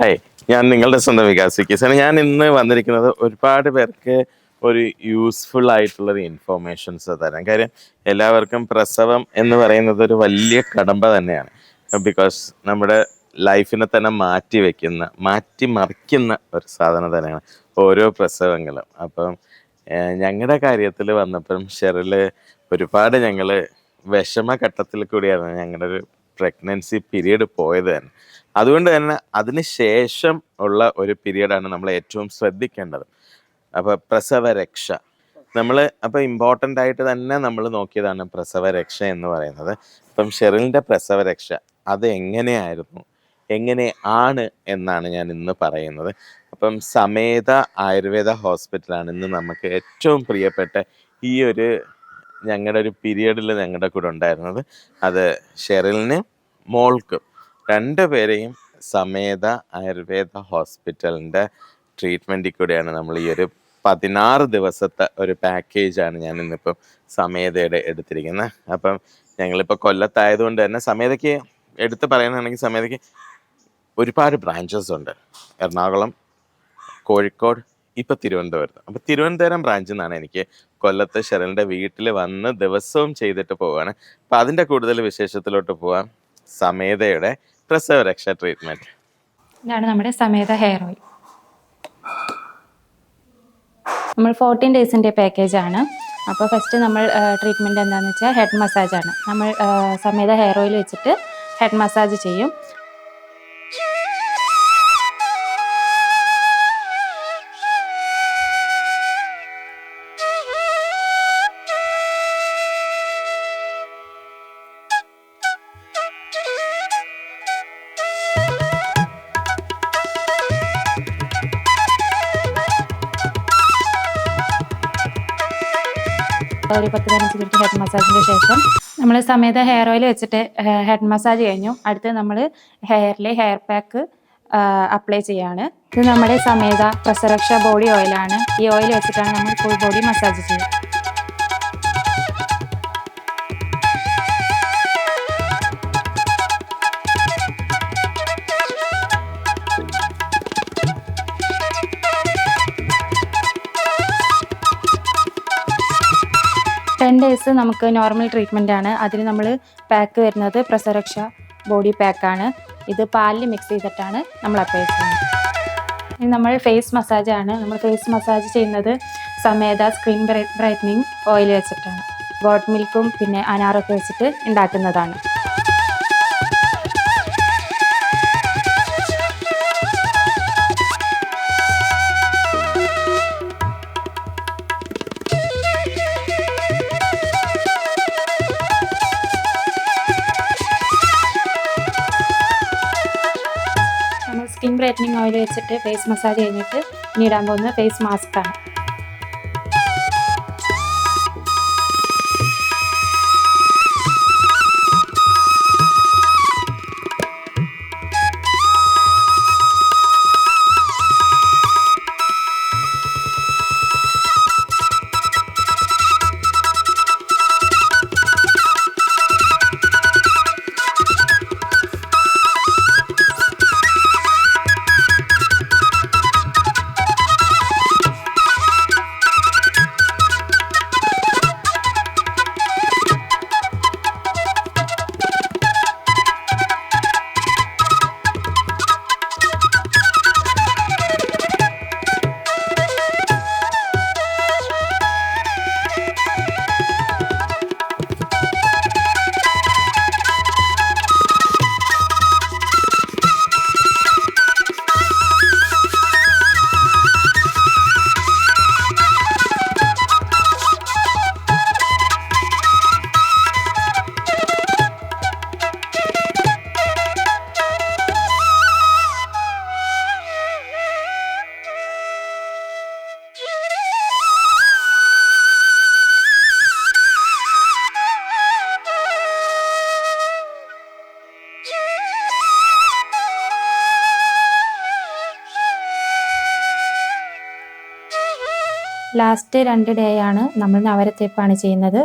Hi, ഞാൻ നിങ്ങളുടെ സ്വന്തം വികാസ് വിക്കീസാണ്. ഞാൻ ഇന്ന് വന്നിരിക്കുന്നത് ഒരുപാട് പേർക്ക് ഒരു യൂസ്ഫുൾ ആയിട്ടുള്ളൊരു ഇൻഫോർമേഷൻസ് തരാം. കാര്യം എല്ലാവർക്കും പ്രസവം എന്ന് പറയുന്നത് ഒരു വലിയ കടമ്പ തന്നെയാണ്. ബിക്കോസ് നമ്മുടെ ലൈഫിനെ തന്നെ മാറ്റിമറിക്കുന്ന ഒരു സാധനം തന്നെയാണ് ഓരോ പ്രസവങ്ങളും. അപ്പം ഞങ്ങളുടെ കാര്യത്തിൽ വന്നപ്പം ഷെറില് ഒരുപാട് ഞങ്ങൾ വിഷമഘട്ടത്തിൽ കൂടിയാണ് ഞങ്ങളുടെ ഒരു പ്രഗ്നൻസി പീരീഡ് പോയത് തന്നെ. അതുകൊണ്ട് തന്നെ അതിന് ശേഷം ഉള്ള ഒരു പീരീഡാണ് നമ്മൾ ഏറ്റവും ശ്രദ്ധിക്കേണ്ടത്. അപ്പോൾ പ്രസവരക്ഷ അപ്പോൾ ഇമ്പോർട്ടൻ്റ് ആയിട്ട് തന്നെ നമ്മൾ നോക്കിയതാണ് പ്രസവരക്ഷ എന്ന് പറയുന്നത്. അപ്പം ഷെറിലിൻ്റെ പ്രസവരക്ഷ അത് എങ്ങനെയായിരുന്നു, എങ്ങനെയാണ് എന്നാണ് ഞാൻ ഇന്ന് പറയുന്നത്. അപ്പം സമേത ആയുർവേദ ഹോസ്പിറ്റലാണ് ഇന്ന് നമുക്ക് ഏറ്റവും പ്രിയപ്പെട്ട ഈ ഒരു ഞങ്ങളുടെ ഒരു പീരിയഡിൽ ഞങ്ങളുടെ കൂടെ ഉണ്ടായിരുന്നത്. അത് ഷെറിലിന് മോൾക്കും രണ്ടുപേരെയും സമേത ആയുർവേദ ഹോസ്പിറ്റലിൻ്റെ ട്രീറ്റ്മെൻറ്റിൽ കൂടെയാണ് നമ്മൾ ഈ ഒരു 16 ദിവസത്തെ ഒരു പാക്കേജാണ് ഞാൻ ഇന്നിപ്പം സമേതയുടെ എടുത്തിരിക്കുന്നത്. അപ്പം ഞങ്ങളിപ്പോൾ കൊല്ലത്തായതുകൊണ്ട് തന്നെ സമേതയ്ക്ക് എടുത്ത് പറയുകയാണെങ്കിൽ സമേതയ്ക്ക് ഒരുപാട് ബ്രാഞ്ചസ് ഉണ്ട്. എറണാകുളം, കോഴിക്കോട്, ഇപ്പം തിരുവനന്തപുരത്ത്. അപ്പം തിരുവനന്തപുരം ബ്രാഞ്ചിൽ നിന്നാണ് എനിക്ക് കൊല്ലത്ത് ഷെറിലിൻ്റെ വീട്ടിൽ വന്ന് ദിവസവും ചെയ്തിട്ട് പോവുകയാണ്. അപ്പം അതിൻ്റെ കൂടുതൽ വിശേഷത്തിലോട്ട് പോവാം. സമേതയുടെ പ്രസവരക്ഷ ട്രീറ്റ്മെൻറ്റ് ഇതാണ് നമ്മുടെ സമേത ഹെയർ ഓയിൽ. നമ്മൾ 14 ഡേയ്സിൻ്റെ പാക്കേജാണ്. അപ്പോൾ ഫസ്റ്റ് നമ്മൾ ട്രീറ്റ്മെൻറ്റ് എന്താണെന്ന് വെച്ചാൽ ഹെഡ് മസാജാണ്. നമ്മൾ സമേത ഹെയർ ഓയിൽ വെച്ചിട്ട് ഹെഡ് മസാജ് ചെയ്യും. ഒരു 10-15 മിനിറ്റ് ഹെഡ് മസാജിൻ്റെ ശേഷം നമ്മൾ സമേത ഹെയർ ഓയിൽ വെച്ചിട്ട് ഹെഡ് മസാജ് കഴിഞ്ഞു. അടുത്ത് നമ്മൾ ഹെയറിൽ ഹെയർ പാക്ക് അപ്ലൈ ചെയ്യാണ്. ഇത് നമ്മുടെ സമേത പ്രസവരക്ഷ ബോഡി ഓയിലാണ്. ഈ ഓയിൽ വെച്ചിട്ടാണ് നമ്മൾ ഫുൾ ബോഡി മസാജ് ചെയ്യുക. ഡേയ്സ് നമുക്ക് നോർമൽ ട്രീറ്റ്മെൻ്റ് ആണ്. അതിന് നമ്മൾ പാക്ക് വരുന്നത് പ്രസവരക്ഷ ബോഡി പാക്കാണ്. ഇത് പാലിൽ മിക്സ് ചെയ്തിട്ടാണ് നമ്മൾ അപ്ലൈ ചെയ്യുന്നത്. ഇനി നമ്മൾ ഫേസ് മസാജാണ്. നമ്മൾ ഫേസ് മസാജ് ചെയ്യുന്നത് സമേത സ്കിൻ ബ്രൈറ്റനിങ് ഓയിൽ വെച്ചിട്ടാണ്. ഗോട്ട് മിൽക്കും പിന്നെ അനാറൊക്കെ വെച്ചിട്ട് ഉണ്ടാക്കുന്നതാണ്. സ്കിൻ ബ്രൈറ്റനിങ് ഓയിൽ വെച്ചിട്ട് ഫേസ് മസാജ് കഴിഞ്ഞിട്ട് ഇനി ഇടാൻ പോകുന്നത് ഫേസ് മാസ്കാണ്. ലാസ്റ്റ് 2 ഡേ ആണ് നമ്മൾ നവരത്തേപ്പാണ് ചെയ്യുന്നത്.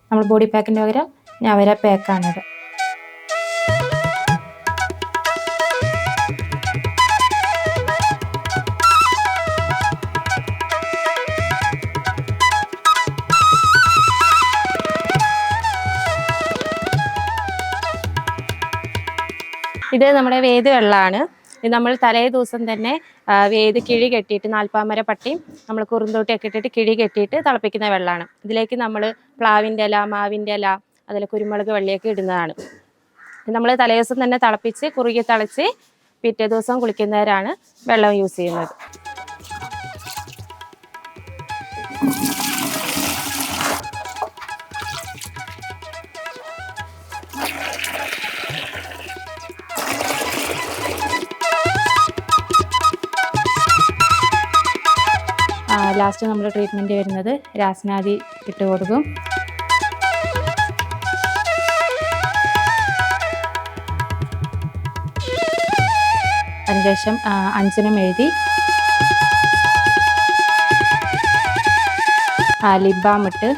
നമ്മൾ ബോഡി പാക്കിൻ്റെ പകരം നവര പാക്കാണിത്. ഇത് നമ്മുടെ വേദ് വെള്ളമാണ്. ഇത് നമ്മൾ തലേ ദിവസം തന്നെ വേദ് കിഴി കെട്ടിയിട്ട് നാൽപ്പാമര പട്ടിയും നമ്മൾ കുറുന്തോട്ടിയൊക്കെ ഇട്ടിട്ട് കിഴി കെട്ടിയിട്ട് തിളപ്പിക്കുന്ന വെള്ളമാണ്. ഇതിലേക്ക് നമ്മൾ പ്ലാവിൻ്റെ ഇല, മാവിൻ്റെ ഇല, അതിൽ കുരുമുളക് വള്ളിയൊക്കെ ഇടുന്നതാണ്. നമ്മൾ തലേ ദിവസം തന്നെ തിളപ്പിച്ച് കുറുകി തിളച്ച് പിറ്റേ ദിവസം കുളിക്കുന്നവരാണ് വെള്ളം യൂസ് ചെയ്യുന്നത്. ലാസ്റ്റ് നമ്മൾ ട്രീറ്റ്മെൻറ്റ് വരുന്നത് രാസ്നാദി ഇട്ട് കൊടുക്കും. അതിനുശേഷം അഞ്ജനം എഴുതി ലിപ് ബാം ഇട്ട്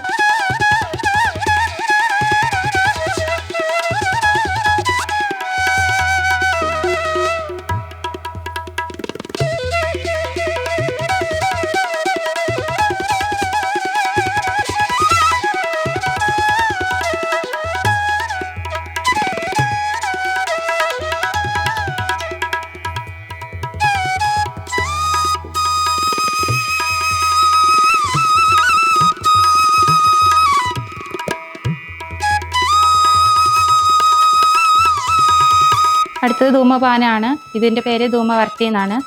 അടുത്തത് ധൂമപാനാണ്. ഇതിൻ്റെ പേര് ധൂമവർത്തി എന്നാണ്.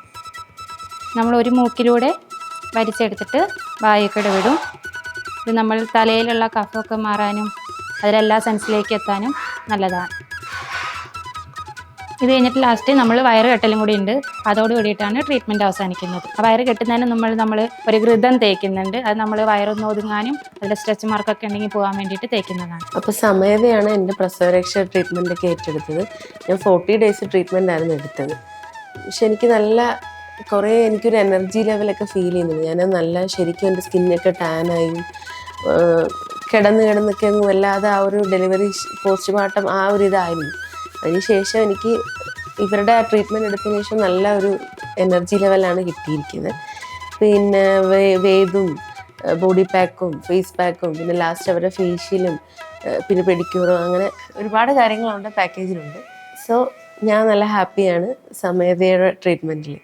നമ്മൾ ഒരു മൂക്കിലൂടെ വലിച്ചെടുത്തിട്ട് വായക്കട വിടും. ഇത് നമ്മൾ തലയിലുള്ള കഫമൊക്കെ മാറാനും അതിലെല്ലാ സെൻസിലേക്ക് എത്താനും നല്ലതാണ്. ഇത് കഴിഞ്ഞിട്ട് ലാസ്റ്റ് നമ്മൾ വയറ് കെട്ടലും കൂടി ഉണ്ട്. അതോട് കൂടിയിട്ടാണ് ട്രീറ്റ്മെൻറ്റ് അവസാനിക്കുന്നത്. ആ വയറ് കെട്ടുന്നതിന് നമ്മൾ ഒരു ഘൃതം തേക്കുന്നുണ്ട്. അത് നമ്മൾ വയറൊന്ന് ഒതുങ്ങാനും അതിൽ സ്ട്രെച്ച് മാർക്കൊക്കെ ഉണ്ടെങ്കിൽ പോകാൻ വേണ്ടിയിട്ട് തേക്കുന്നതാണ്. അപ്പോൾ സമയതയാണ് എൻ്റെ പ്രസവരക്ഷ ട്രീറ്റ്മെൻറ്റൊക്കെ ഏറ്റെടുത്തത്. ഞാൻ 40 ഡേയ്സ് ട്രീറ്റ്മെൻ്റ് ആയിരുന്നു എടുത്തത്. പക്ഷെ എനിക്ക് എനിക്കൊരു എനർജി ലെവലൊക്കെ ഫീൽ ചെയ്യുന്നുണ്ട്. ഞാൻ നല്ല ശരിക്കും എൻ്റെ സ്കിന്നൊക്കെ ടാനായും കിടന്നൊക്കെ ഒന്നും വല്ലാതെ ആ ഒരു ഡെലിവറി പോസ്റ്റ്മോർട്ടം ആ ഒരു ഇതായിരുന്നു. അതിനുശേഷം എനിക്ക് ഇവരുടെ ആ ട്രീറ്റ്മെൻറ്റ് എടുത്തതിന് ശേഷം നല്ല ഒരു എനർജി ലെവലാണ് കിട്ടിയിരിക്കുന്നത്. പിന്നെ വേദും ബോഡി പാക്കും ഫേസ് പാക്കും പിന്നെ ലാസ്റ്റ് അവരുടെ ഫേഷ്യലും പിന്നെ പെഡിക്യൂറും അങ്ങനെ ഒരുപാട് കാര്യങ്ങളുണ്ട് പാക്കേജിലുണ്ട്. സോ ഞാൻ നല്ല ഹാപ്പിയാണ് സമയതയുടെ ട്രീറ്റ്മെൻറ്റിൽ.